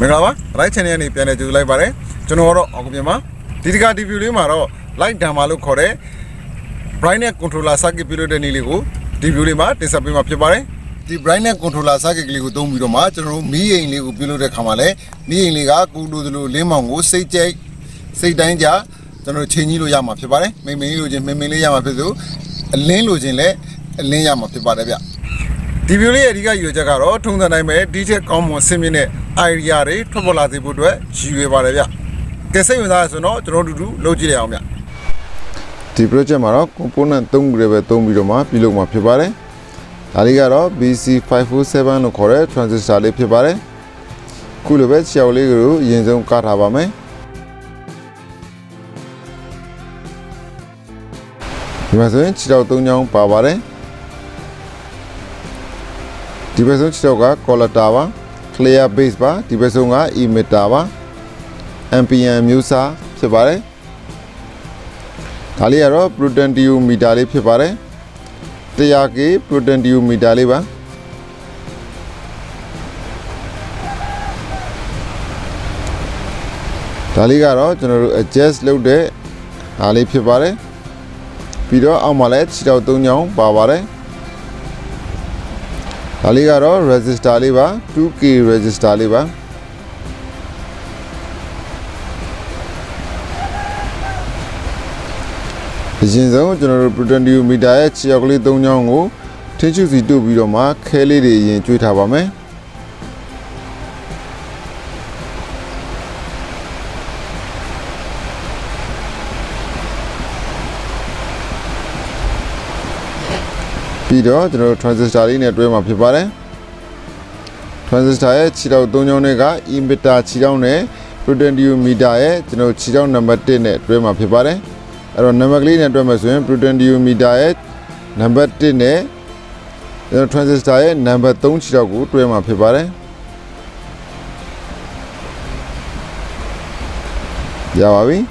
Mengapa? Right channel ni pian itu lagi bare. Jono orang aku biama. Tiga TV ni maro. Like damalu kore. Brightness controller sakit pilih dan niliku. TV ni mah tesapi mah bare. Di brightness controller sakit kiliku tu miro mah. Jono mi yang liku pilih dek kamale. Mi yang lika kudu dulu lemanggu sejak sejak jono cengi lo ya mah bare. Memang lo jen memang le ya mah tu. Len lo jen le len ya mah bare biar. TV ni ada juga jaga ro. Tunggu nanti me DJ kamu semine idea re. Trouble ada buat jiwa bare biar. Kesai mana sono jono dulu logi le amya. Di project mara komponen tunggu rebe tunggu biro mah pilih mah bare. Hari gara BC507 lo kore transistor le bare. Kulu bet siapa le guru yang jom kar haba me. Dimasukkan cerita tunggu bare. Dimasukkan cerita color tawa, clear base ba, dimasukkan email tawa, MPM musa bare. Kali ada prudent you medali bare. Tiap ke prudent you medali ba. Kali ada jono adjust laude hali bare. Video amalat cerita tunggu bare. Kali ada resistor ba 2K resistor ba. Jinjang jono prudent you medali ciakli tunggu tentu situ video mah kali ni yang cuci apa me. Video jono transistor ini dua mah bare. Transistor cerita tunggu ni ka emitter cerita ni prudent you medali jono cerita number 10 ni dua mah bare. Aron nama kali ni dua macam prudent you medali number 10 ni transistor number 3 cerita ku dua mah bare. Jawab.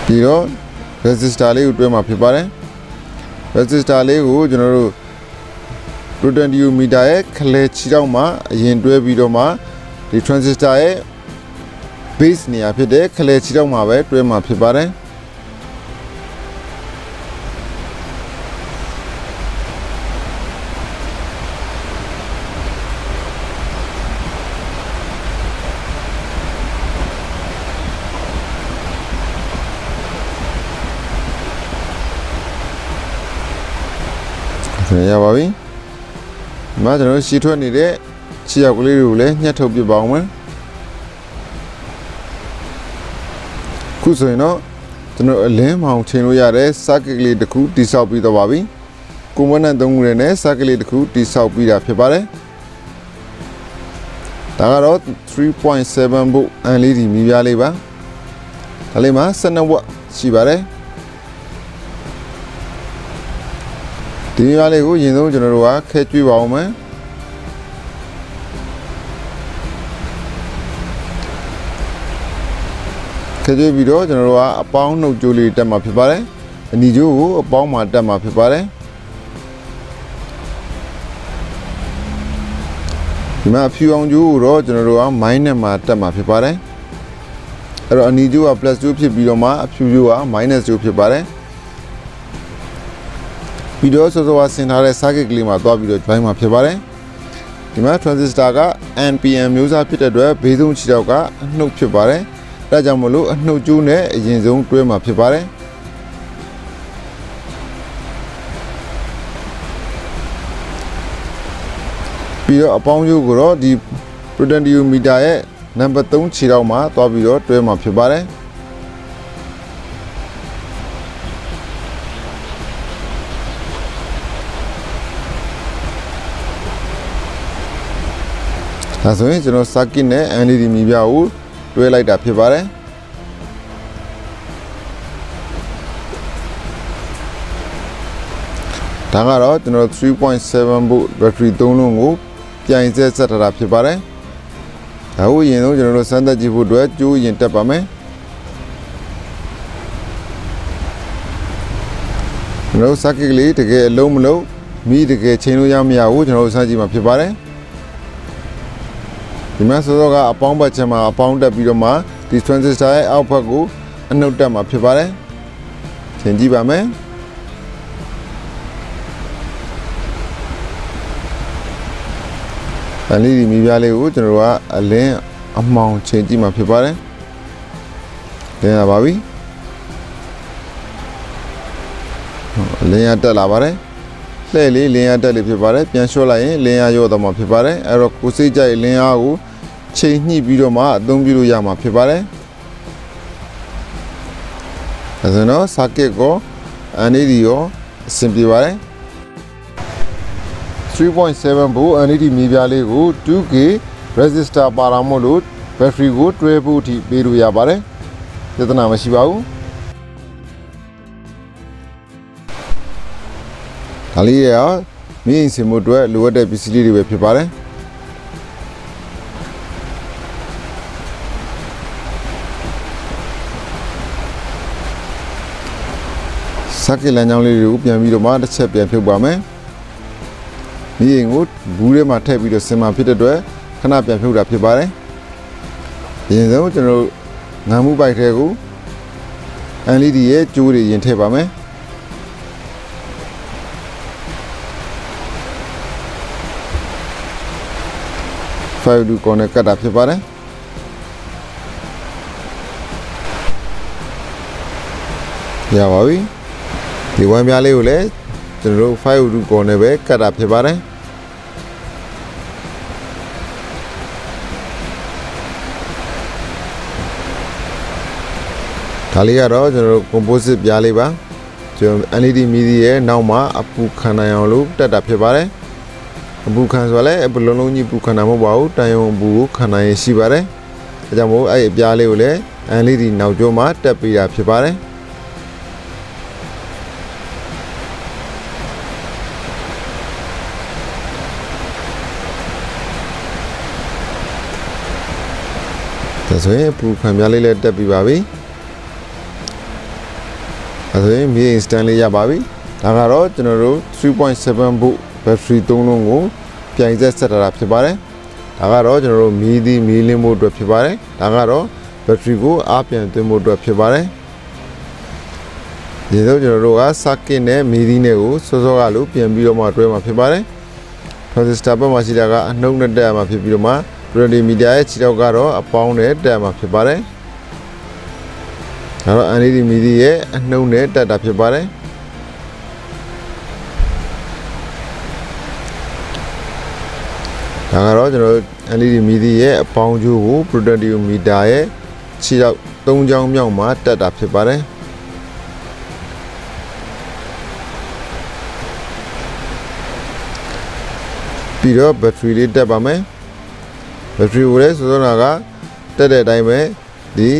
Video resistor le utwe mah bare. Resistor le ko jono prudent you meter khle chirao ma yin twe video ma di transistor ye base ni ya phit de khle chirao ma be twe mah bare. Ya babi, macam mana situasi ni deh, siapa kali dulu nyat hobi bangun. Khususnya, jono lem mau cenu ya deh, sakit kali deku disaupi tu babi. Kumanan tunggu ni sakit kali deku disaupi dah pepare. Tangan 3.7 bu LED miya leba. Kali mah senang buat si bare. Di mana aku jendu jono dua kecuali bau me. Kecuali video jono dua apa nak juli tema pepare. Ni jo apa mah tema pepare. Di mana piang jo jono dua minus mah tema pepare. Kalau ni jo plus jo video mah piang jo minus jo pepare. Video soalnya senara sakit kelima tu video baik mah bare. Di mana transistor ka NPM musa pita dua bedung cerita ka nuk bare. Raja mulu nuk june jenjung dua mah bare. Video apa pun juga di prudent you media number 3 cerita mah tu video dua mah bare. Asal jono sakit ni LED miya u dua light dah bare. Tangan jono 3.7 volt battery tunggu pian je set dah bare. အခုရင်တော့ကျွန်တော်တို့စမ်းသပ်ကြည့်ဖို့အတွက်ကျိုးရင်တက်ပါမယ်ကျွန်တော်စက်ကစ်ကလေးတကယ်အလုံးမလုံးမိတကယ်ချိန်လို့ရမရဘူးကျွန်တော်တို့စမ်းကြည့်မှာဖြစ်ပါတယ်ဒီမှာစောစောကအပေါင်းဘက်ချက်မှာအပေါင်းတက်ပြီးတော့မှဒီ transistor ရဲ့အောက်ဘက်ကိုအနှုတ်တက်မှာဖြစ်ပါတယ်ချိန်ကြည့်ပါမယ်အလီဒီမိပြားလေးကိုကျွန်တော်တို့ကအလင်းအမှောင်ချိန်ကြည့်မှာဖြစ်ပါတယ်လင်းလာပါပြီလင်းရတက်လာပါတယ်လှည့်လေးလင်းရတက်လေးဖြစ်ပါတယ်ပြန်လျှော့လိုက်ရင်လင်းရရော့တော့မှာဖြစ်ပါတယ်အဲ့တော့ကိုစိတ်ကြိုက်လင်းရကိုချိန်ညှိပြီးတော့မှအသုံးပြုလို့ရမှာဖြစ်ပါတယ်အဲဒါတော့ circuit ကို LED ရောအဆင်ပြေပါတယ် 3.7 volt LED မီးပြားလေးကို 2K resistor ပါတာမို့လို့ battery ကိုတွဲဖို့အထိပေးလို့ရပါတယ်ပြဿနာမရှိပါဘူးဒါလေးရမင်းစင်မှုအတွက်လိုအပ်တဲ့ပစ္စည်းလေးတွေပဲဖြစ်ပါတယ်စက်ကလန်ကြောင်းလေးတွေကိုပြန်ပြီးတော့မှတစ်ချက်ပြန်ဖြုတ်ပါမယ်မိရင်ကိုဘူးထဲမှာထည့်ပြီးတော့စင်မှာဖြစ်တဲ့အတွက်ခဏပြန်ဖြုတ်တာဖြစ်ပါတယ်အရင်ဆုံးကျွန်တော်ငါးမှုပိုက်ထဲကို LED ရဲ့ကြိုးတွေရင်ထည့်ပါမယ်5 to corner ကတ်တာဖြစ်ပါတယ်ရပါပြီဒီဝမ်းပြားလေးကိုလည်းကျွန်တော်တို့5 to corner ပဲကတ်တာဖြစ်ပါတယ်ဒါလေးကတော့ကျွန်တော်တို့ composite ပြားလေးပါကျွန်တော် LED မီဒီရဲ့နောက်မှာအပူခံနိုင်အောင်လို့တက်တာဖြစ်ပါတယ်အပူခံဆိုလည်းဘလုံးလုံးကြီးပူခံတာမဟုတ်ပါဘူးတန်ရုံအပူကိုခံနိုင်ရရှိပါတယ်အဲကြောင့်မို့အဲ့ဒီအပြားလေးကိုလည်း LED နောက်ကျောမှာတက်ပေးတာဖြစ်ပါတယ်ဒါဆိုရင်အပူခံပြားလေးလည်းတက်ပြီးပါပြီဒါဆိုရင်မြေစတန်လေးရပါပြီဒါကတော့ကျွန်တော်တို့ 3.7 volt battery 3လုံးကိုပြိုင်ဆက်ဆက်တာဖြစ်ပါတယ်ဒါကတော့ကျွန်တော်တို့မီးသီးမီးလင်းဖို့အတွက်ဖြစ်ပါတယ်ဒါကတော့ battery ကိုအားပြန်သွင်းဖို့အတွက်ဖြစ်ပါတယ်ဒီတော့ကျွန်တော်တို့က circuit နဲ့မီးသီးနဲ့ကိုစောစောကလို့ပြန်ပြီးတော့မှတွဲမှာဖြစ်ပါတယ် transistor ဘက်မှာရှိတာကအနှုတ်နဲ့တက်မှာဖြစ်ပြီးတော့မှ ready meter ရဲ့ခြေထောက်ကတော့အပေါင်းနဲ့တက်မှာဖြစ်ပါတယ်ဒါတော့ LED မီဒီရဲ့အနှုံနဲ့တက်တာဖြစ်ပါတယ်ဒါကတော့ကျွန်တော် LED မီဒီရဲ့အပေါင်းကျိုးကို protective meter ရဲ့ခြေထောက်3ချောင်းမြောက်မှာတက်တာဖြစ်ပါတယ်ပြီးတော့ battery လေးတက်ပါမယ် battery ကိုလည်းစောစောကတက်တဲ့အတိုင်းပဲဒီ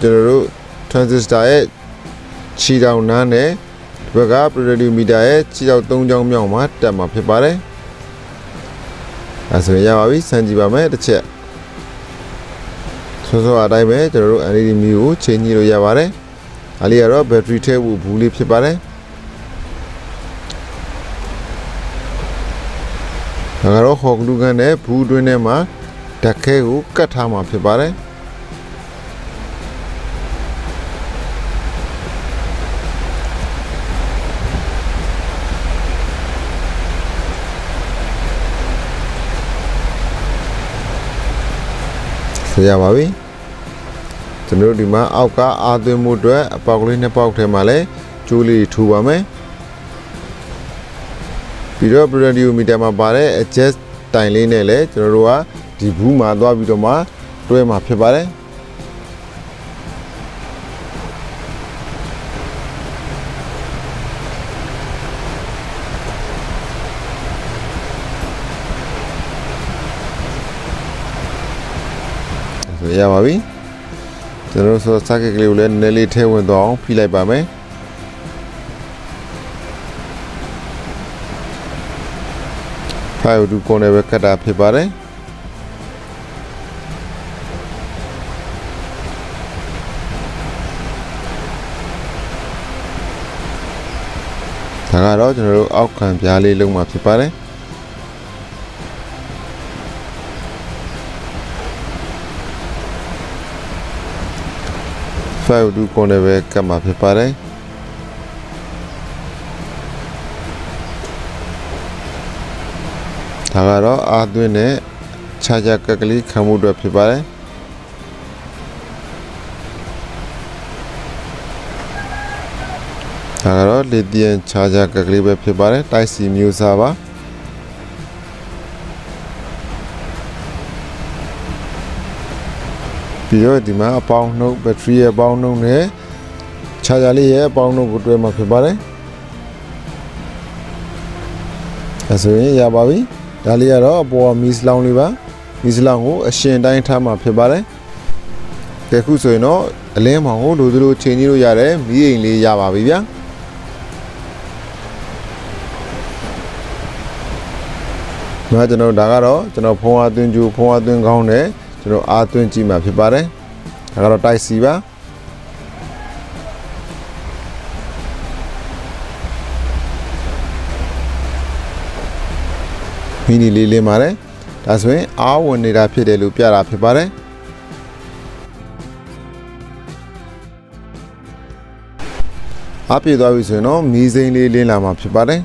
ကျွန်တော်တို့ transistor ရဲ့ခြေထောက်နားနဲ့ဒီဘက်က protective meter ရဲ့ခြေထောက်3ချောင်းမြောက်မှာတက်မှာဖြစ်ပါတယ်အဲဆိုရင်ရပါပြီစမ်းကြည့်ပါမယ်တစ်ချက်စောစောအတိုင်းပဲကျွန်တော်တို့ LED မီးကိုချိန်ညှိလို့ရပါတယ်ဒါလေးကတော့ battery ထည့်ဖို့ဘူးလေးဖြစ်ပါတယ်ဒါကတော့ hot glue gun နဲ့ဘူးတွင်းထဲမှာဓာတ်ခဲကိုကတ်ထားမှာဖြစ်ပါတယ်ဆိုရပါပြီကျွန်တော်တို့ဒီမှာအောက်ကအာသွင်းမှုအတွက်အပေါက်ကလေးနှစ်ပေါက်ထဲမှာလည်းကျိုးလေးထူပါမယ်ပြီးတော့ protective meter မှာပါတဲ့ adjust တိုင်လေးနဲ့လည်းကျွန်တော်တို့ကဒီဘူးမှာသွားပြီးတော့မှတွဲမှာဖြစ်ပါတယ်ဆိုရပါပြီကျွန်တော်တို့စက်ကလေးကိုလည်းနည်းနည်းလေးထည့်ဝင်သွားအောင်ဖိလိုက်ပါမယ်5 to corner ပဲကတ်တာဖြစ်ပါတယ် ဒါကတော့ကျွန်တော်တို့အောက်ခံပြားလေးလုံးမှာဖြစ်ပါတယ်5 2 ကိုလည်းပဲကတ်မှာဖြစ်ပါတယ်ဒါကတော့အားသွင်းနဲ့ခြားခြားကက်ကလေးခံမှုအတွက်ဖြစ်ပါတယ်ဒါကတော့လီသီယမ်ခြားခြားကက်ကလေးပဲဖြစ်ပါတယ်တိုက်စီမျိုးစားပါပြီးတော့ဒီမှာအပေါင်းနှုတ်ဘက်ထရီရဲ့အပေါင်းနှုတ်နဲ့ခြားခြားလေးရဲ့အပေါင်းနှုတ်ကိုတွဲမှာဖြစ်ပါတယ်အဲဆိုရင်ရပါပြီဒါလေးကတော့အပေါ်မီစလောင်းလေးပါမီစလောင်းကိုအရှင်တိုင်းထားမှာဖြစ်ပါတယ်ကဲခုဆိုရင်တော့အလင်းမောင်ကိုလိုသလိုချိန်ကြည့်လို့ရတယ်မီးအိမ်လေးရပါပြီဗျာဒါကျွန်တော်ဒါကတော့ကျွန်တော်ဖုံးအားသွင်းကြိုးဖုံးအားသွင်းကောင်းတယ်ကျွန်တော်အားသွင်းကြည့်မှာဖြစ်ပါတယ်ဒါကတော့တိုက်စီပါမီနီလေးလင်းပါတယ်ဒါဆိုရင်အားဝင်နေတာဖြစ်တယ်လို့ပြတာဖြစ်ပါတယ်အားပြည့်သွားပြီဆိုရင်တော့မီးစိမ်းလေးလင်းလာမှာဖြစ်ပါတယ်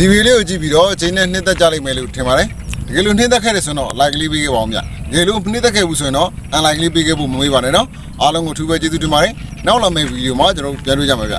ဒီဗီဒီယိုကိုကြည့်ပြီးတော့အချိန်နဲ့နှစ်သက်ကြလိမ့်မယ်လို့ထင်ပါတယ်တကယ်လို့နှစ်သက်ခဲ့တယ်ဆိုတော့ like လေးပေးခဲ့ပါဦးဗျတကယ်လို့နှစ်သက်ခဲ့ဘူးဆိုရင်တော့ unlike လေးပေးခဲ့ဖို့မမေ့ပါနဲ့နော်အားလုံးကိုထူးပဲကျေးဇူးတင်ပါတယ်နောက်လာမယ့်ဗီဒီယိုမှာကျွန်တော်တို့ပြန်တွေ့ကြမှာဗျ